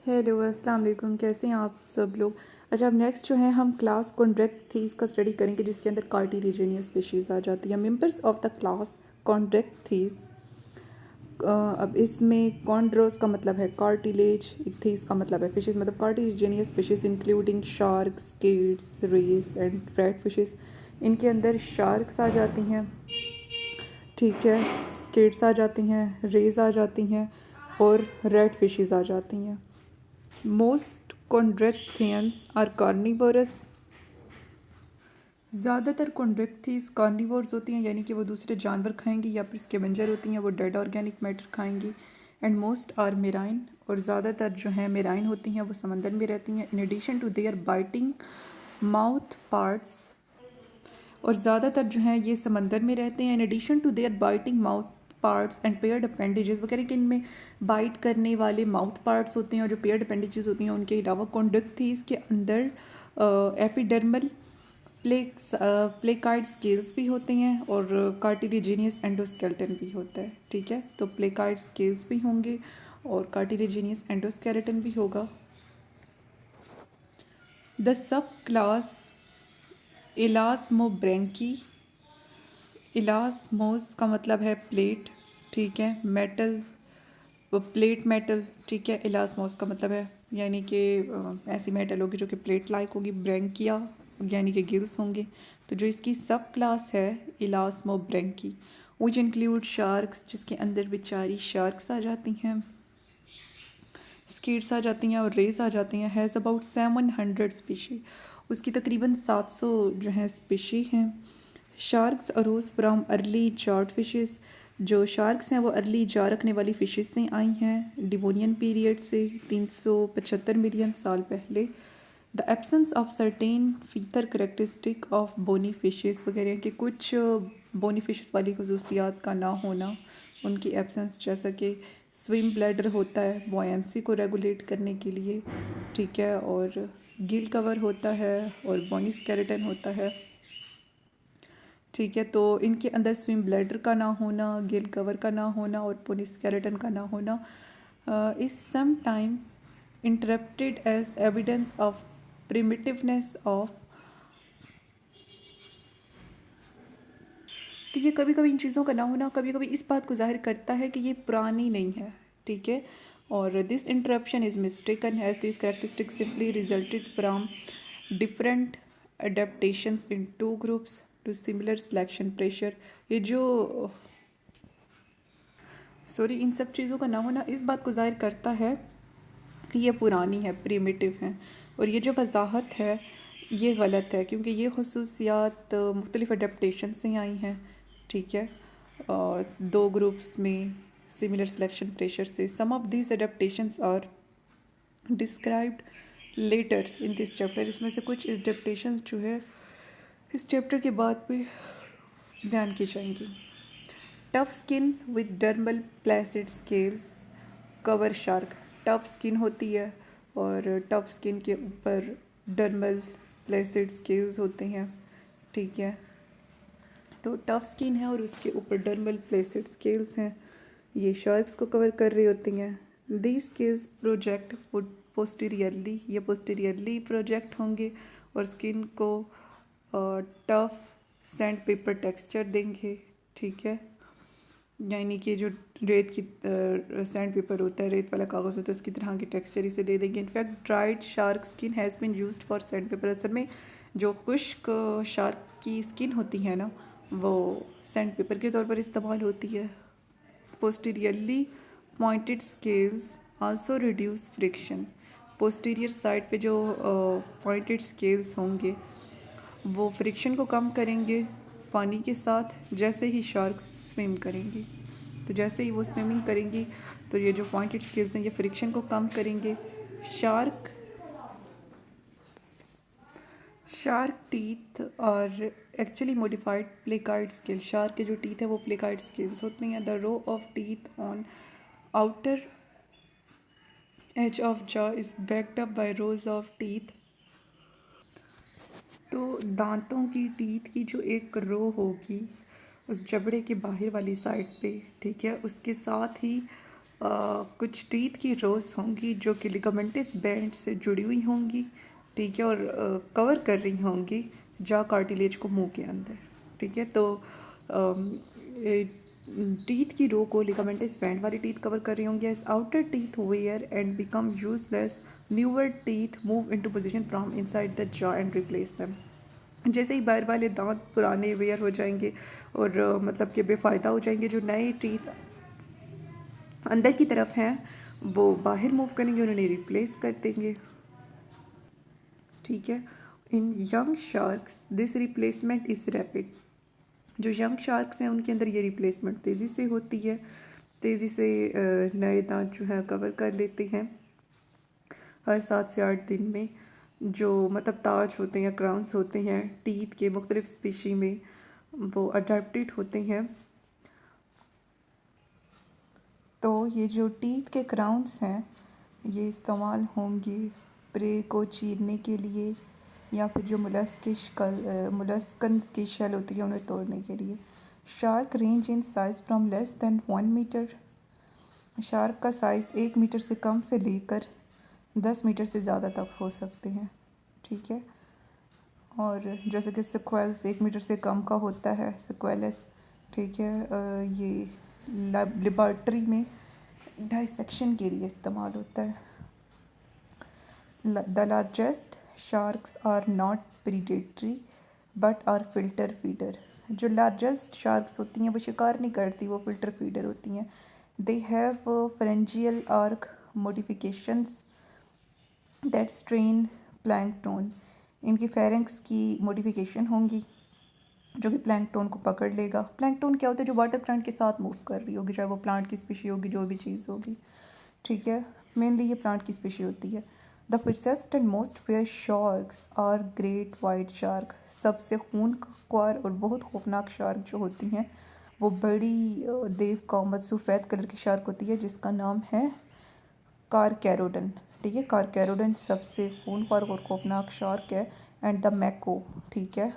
Hello अस्सलाम वालेकुम, कैसे हैं आप सब लोग। अच्छा, अब नेक्स्ट जो है हम क्लास कॉन्ड्रेक्टथीस का स्टडी करेंगे, जिसके अंदर कार्टिलेजिनियस स्पीशीज़ आ जाती है। Members of the class chondrichthyes. अब इसमें कॉन्ड्रोस का मतलब है कार्टिलेज, इक्थीस का मतलब है फिशेस, मतलब cartilaginous species including sharks, kids, race and red fishes. इनके अंदर शार्क्स आ जाती हैं, ठीक है, स्किड्स आ जाती हैं, रेज आ जाती हैं और रेड फिशेस आ जाती हैं। Most chondrichthyans are carnivorous. ज़्यादातर कॉन्ड्रेक्थीज कार्निवोर्स होती हैं, यानी कि वो दूसरे जानवर खाएंगी या फिर स्कैवेंजर होती हैं, वो डेड ऑर्गेनिक मैटर खाएंगी। एंड मोस्ट आर मेराइन, और ज़्यादातर जो हैं मेराइन होती हैं, वो समंदर में रहती हैं। In addition to their biting mouth parts, और ज़्यादातर जो हैं ये समंदर में रहते हैं। In addition to their biting mouth parts and paired appendages, वो कह रहे हैं कि इनमें बाइट करने वाले माउथ पार्ट्स होते हैं और जो पेयर्ड अपेंडेजेस होती हैं उनके अलावा कॉन्डक्टीज के अंदर एपिडर्मल प्लेकाइड स्केल्स भी होते हैं और कार्टिलेजिनियस एंडोस्केलेटन भी होता है, ठीक है। तो प्लेकाइड स्केल्स भी होंगे और कार्टिलेजिनियस एंडोस्केलेटन भी होगा। The sub class इलास्मोब्रेंकी। इलास्मोस का मतलब है प्लेट, ठीक है, मेटल, प्लेट मेटल, ठीक है। इलास्मोस का मतलब है यानी कि ऐसी मेटल होगी जो कि प्लेट लाइक होगी। ब्रेंकिया यानी कि गिल्स होंगे। तो जो इसकी सब क्लास है इलास्मोब्रेंकी, विच इंक्लूड शार्क्स, जिसके अंदर बेचारी शार्क्स आ जाती हैं, स्किड्स आ जाती हैं और रेस आ जाती हैं। हैज़ अबाउट 700 स्पीशी, उसकी तकरीबन 700 जो है स्पीशी हैं। Sharks arose from early jawed fishes, जो शार्क्स हैं वो अर्ली जार रखने वाली फ़िशेस से आई हैं, डिवोनियन पीरियड से 375 मिलियन साल पहले। The absence of certain feature characteristic of bony fishes, वगैरह कि कुछ बोनी फिशेस वाली खसूसियात का ना होना, उनकी एब्सेंस, जैसा कि स्विम ब्लैडर होता है बॉयंसी को रेगुलेट करने के लिए, ठीक है, और गिल कवर होता है और बोनी स्केलेटन होता है, ठीक है। तो इनके अंदर स्विम ब्लैडर का ना होना, गिल कवर का ना होना और बोनी स्केलेटन का ना होना is some time interpreted as evidence of primitiveness of. तो ये कभी कभी इन चीज़ों का ना होना कभी कभी इस बात को जाहिर करता है कि ये पुरानी नहीं है, ठीक है। और this interpretation is mistaken as this characteristic simply resulted from different adaptations in two groups to similar selection pressure. ये जो सॉरी इन सब चीज़ों का ना होना इस बात को जाहिर करता है कि ये पुरानी है, प्रीमिटिव हैं। और ये जो वजाहत है ये गलत है, क्योंकि ये खसूसियात मुख्तलिफ अडेप्टेशन से आई हैं, ठीक है, और दो ग्रुप्स में सिमिलर सिलेक्शन प्रेशर से। Some of these adaptations are described later in this chapter, इसमें से कुछ अडेप्टेशंस जो है इस चैप्टर के बाद में बयान की जाएंगी। Tough skin with dermal Placid scales cover shark, tough skin होती है और टफ स्किन के ऊपर डर्मल प्लेसिड स्केल्स होते हैं, ठीक है। तो टफ स्किन है और उसके ऊपर डर्मल प्लेसिड स्केल्स हैं, ये शार्क्स को कवर कर रही होती हैं। दी स्केल्स प्रोजेक्ट पोस्टीरियरली, ये पोस्टीरियरली प्रोजेक्ट होंगे और स्किन को टफ सैंड पेपर टेक्सचर देंगे, ठीक है। यानी कि जो रेत की सैंड पेपर होता है, रेत वाला कागज़ होता है, उसकी तरह की टेक्सचर इसे दे देंगे। In fact dried shark skin has been used for sand paper, असल में जो खुश्क शार्क की स्किन होती है ना वो सैंड पेपर के तौर पर इस्तेमाल होती है। Posteriorly pointed scales also reduce friction, posterior side पे जो पॉइंटेड स्केल्स होंगे वो फ्रिक्शन को कम करेंगे पानी के साथ जैसे ही शार्क्स स्विम करेंगी। तो जैसे ही वो स्विमिंग करेंगी तो ये जो पॉइंटेड स्केल्स हैं ये फ्रिक्शन को कम करेंगे। Shark teeth are actually modified placoid scale, shark के जो टीथ है वो प्लेकाइड स्केल्स होती हैं। The row of teeth on outer edge of jaw is backed up by rows of teeth, तो दांतों की टीथ की जो एक रो होगी उस जबड़े के बाहर वाली साइड पे, ठीक है, उसके साथ ही कुछ टीथ की रोज होंगी जो कि लिगामेंटस बैंड से जुड़ी हुई होंगी, ठीक है, और कवर कर रही होंगी जॉ कार्टिलेज को मुंह के अंदर, ठीक है। तो टीथ की रो को लिगामेंटस बैंड वाली टीथ कवर कर रही होंगी। As outer teeth wear and become useless, newer teeth move into position from inside the jaw and replace them. जैसे ही बाहर वाले दांत पुराने वेयर हो जाएंगे और मतलब कि बेफ़ायदा हो जाएंगे, जो नए टीथ अंदर की तरफ हैं वो बाहर मूव करेंगे और उन्हें रिप्लेस कर देंगे, ठीक है। In young sharks this replacement is rapid. जो यंग शार्क्स हैं उनके अंदर ये रिप्लेसमेंट तेज़ी से होती है, तेज़ी से नए दांत जो है कवर कर लेते हैं हर 7 से 8 दिन में। जो मतलब ताज होते हैं या क्राउन्स होते हैं टीथ के मुख्तलिफ स्पीशी में, वो अडेप्टेड होते हैं। तो ये जो टीथ के क्राउन्स हैं ये इस्तेमाल होंगे प्रे को चीरने के लिए या फिर जो मुलस्कन्स की शेल होती है उन्हें तोड़ने के लिए। Shark range in size from less than 1 metre. Shark का साइज़ 1 मीटर से कम से लेकर 10 मीटर से ज़्यादा तक हो सकते हैं, ठीक है। और जैसे कि सिक्वेल्स 1 मीटर से कम का होता है, सिक्वेलस, ठीक है। ये लेबॉर्ट्री में डाइसेक्शन के लिए इस्तेमाल होता है। The largest sharks are not predatory but are filter feeder. जो लार्जेस्ट शार्क्स होती हैं वो शिकार नहीं करती, वो फिल्टर फीडर होती हैं। They have pharyngeal arc modifications that strain plankton. इनकी फेरेंक्स की मॉडिफिकेशन होंगी जो कि प्लैंकटन को पकड़ लेगा। प्लैंकटन क्या होता है? जो वाटर करंट के साथ मूव कर रही होगी, चाहे वो प्लांट की स्पीशी होगी, जो भी चीज़ होगी, ठीक है। मेनली ये प्लांट की स्पीशी होती है। The fiercest and most feared sharks are great white shark. सबसे खूंखार और बहुत खौफनाक शार्क जो होती हैं वो बड़ी देव कामत सफ़ेद कलर की शार्क होती है जिसका नाम है कारकैरोडन, ठीक है। कारकैरोडन सबसे खूंखार और खौफनाक शार्क है। एंड द मैको, ठीक है,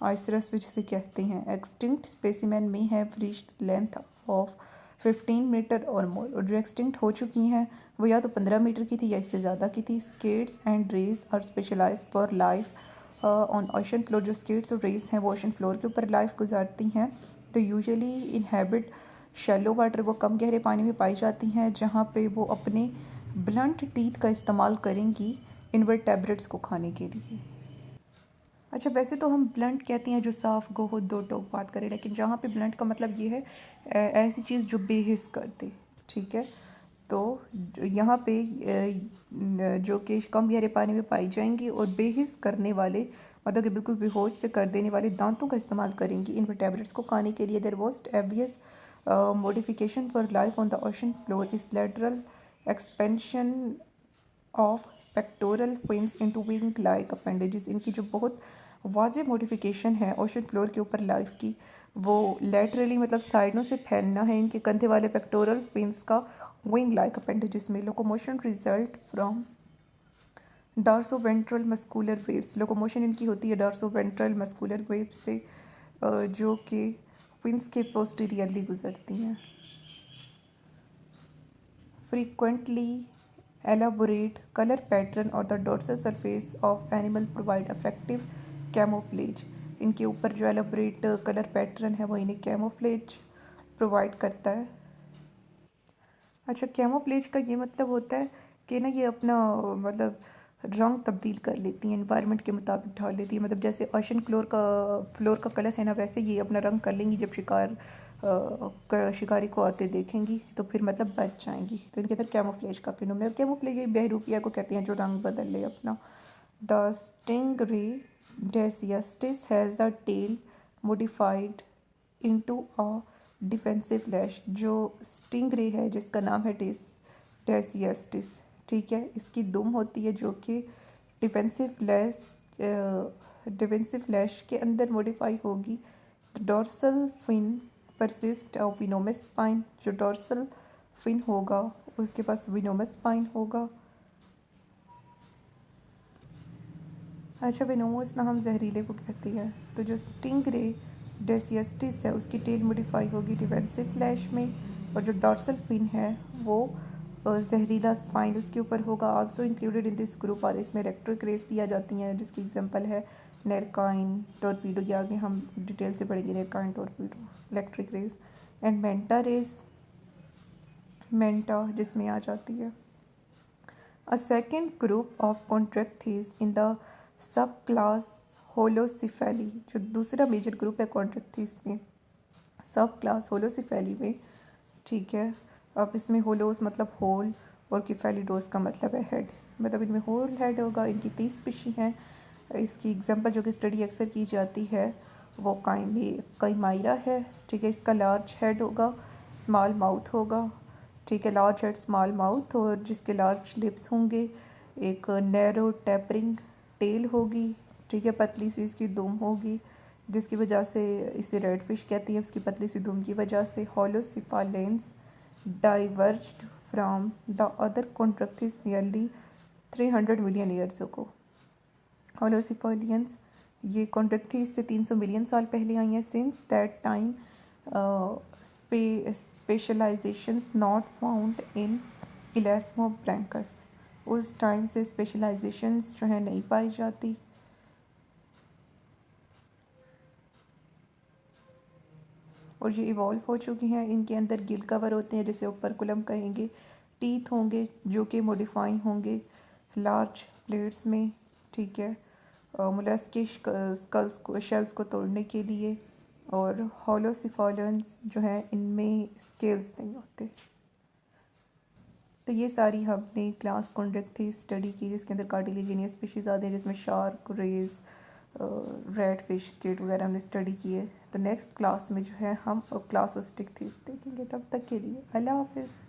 आइसरस भी जिसे कहते हैं। एक्सटिंक्ट स्पेसिमेन में have reached length of 15 metre और मोर। और जो एक्सटिंक्ट हो चुकी हैं वो या तो 15 मीटर की थी या इससे ज़्यादा की थी। Skates and rays are specialised for life on ocean floor. जो स्केट्स और रेज हैं वो ओशन फ्लोर के ऊपर लाइफ गुजारती हैं। तो यूजुअली इनहेबिट शैलो वाटर, वो कम गहरे पानी में पाई जाती हैं जहाँ पे वो अपने ब्लंट टीथ का इस्तेमाल करेंगी इनवर्टेब्रेट्स को खाने के लिए। अच्छा, वैसे तो हम ब्लंट कहते हैं जो साफ गो हो दो टोक बात करें, लेकिन जहाँ पे ब्लंट का मतलब ये है ऐसी चीज़ जो बेहिस कर दे, ठीक है। तो यहाँ पे जो कि कम गहरे पानी में पाई जाएंगी और बेहिस करने वाले मतलब कि बिल्कुल बेहोश से कर देने वाले दांतों का इस्तेमाल करेंगी इनवर्टेब्रेट्स को खाने के लिए। Their most obvious modification for life on the ocean floor is lateral expansion of pectoral fins into wing like appendages. इनकी जो बहुत वाज़े मॉडिफिकेशन है ओशन फ्लोर के ऊपर लाइफ की, वो लेटरली मतलब साइडों से फैलना है इनके कंधे वाले पेक्टोरल फिन्स का विंग लाइक अपेंडेजेस में। Locomotion result from dorsoventral muscular waves. Locomotion इनकी होती है डार्सोवेंट्रल मस्कुलर वेव्स से जो कि फिन्स के पोस्टीरियरली गुजरती हैं। Frequently elaborate color pattern or the dorsal surface of animal provide effective camouflage। इनके ऊपर जो elaborate कलर पैटर्न है वो इन्हें कैमोफ्लेज प्रोवाइड करता है। अच्छा, कैमोफ्लेज का ये मतलब होता है कि ना ये अपना मतलब रंग तब्दील कर लेती हैं, इन्वायरमेंट के मुताबिक ढाल लेती है। मतलब जैसे ओशन फ्लोर का कलर है ना, वैसे ये अपना रंग कर लेंगी जब शिकारी को आते देखेंगी तो फिर मतलब बच जाएंगी। तो इनके अंदर कैमोफ्लेज का फिनोमेना। कैमोफ्लेज ये बहरूपिया को कहते हैं जो रंग बदल ले अपना। The sting ray dasyatis has the tail modified into a defensive lash. जो स्टिंग रे है जिसका नाम है डेसियस्टिस, ठीक है, इसकी दुम होती है जो कि डिफेंसिव लैश के अंदर मॉडिफाई होगी। Dorsal fin persist of venomous spine. जो डॉर्सल फिन होगा उसके पास विनोमस स्पाइन होगा। अच्छा, विनोमस ना हम जहरीले को कहते हैं। तो जो स्टिंग रे डेसियस्टिस है उसकी टेल मॉडिफाई होगी डिफेंसिव लैश में। और जो डॉर्सल फिन है वो जहरीला स्पाइन उसके ऊपर होगा। Also included in this group और इसमें इलेक्ट्रिक रेस भी आ जाती हैं, जिसकी एग्जांपल है नेरकाइन टॉर्पीडो। ये आगे हम डिटेल से पढ़ेंगे, Narcine torpedo, electric rays. And manta rays, manta जिसमें आ जाती है। A second group of contractees in the subclass Holocephali, जो दूसरा मेजर ग्रुप है कॉन्ट्रैक्टीज में, सब क्लास होलोसिफेली में, ठीक है। अब इसमें होलोस मतलब होल और किफेलिडोस का मतलब है हेड, मतलब इनमें होल हेड होगा। इनकी 30 स्पीशी हैं। इसकी एग्जांपल जो कि स्टडी अक्सर की जाती है वो काइमाइरा है, ठीक है। इसका लार्ज हेड होगा, स्मॉल माउथ होगा, ठीक है। लार्ज हेड स्मॉल माउथ, और जिसके लार्ज लिप्स होंगे। एक नैरो टैपरिंग टेल होगी, ठीक है। पतली सी इसकी दुम होगी, जिसकी वजह से इसे रेड फिश कहती है, उसकी पतली सी दुम की वजह से। Holocephalans diverged from the other chondrichthyes nearly 300 million years ago. Holocephalans ये कॉन्ट्रैक्टिस से 300 मिलियन साल पहले आई हैं। Since that time specializations not found in elasmobranchs, उस टाइम से स्पेशलाइजेशंस जो है नहीं पाई जाती। और ये इवॉल्व हो चुकी हैं। इनके अंदर गिल कवर होते हैं जिसे ओपर्कुलम कहेंगे। टीथ होंगे जो कि मॉडिफाई होंगे लार्ज प्लेट्स में, ठीक है, मोलस्क के स्कल्स को, शेल्स को तोड़ने के लिए। और होलोसिफॉलन्स जो हैं इनमें स्केल्स नहीं होते। तो ये सारी हमने क्लास कॉन्डक्ट थी स्टडी की, जिसके अंदर कार्टिलेजिनियस स्पीशीज़ आते हैं, जिसमें shark, rays, red fish, skate वगैरह हमने स्टडी किए। तो नेक्स्ट क्लास में जो है हम क्लास ऑफ स्टिक थीस देखेंगे। तब तक के लिए अल्लाह हाफिज़।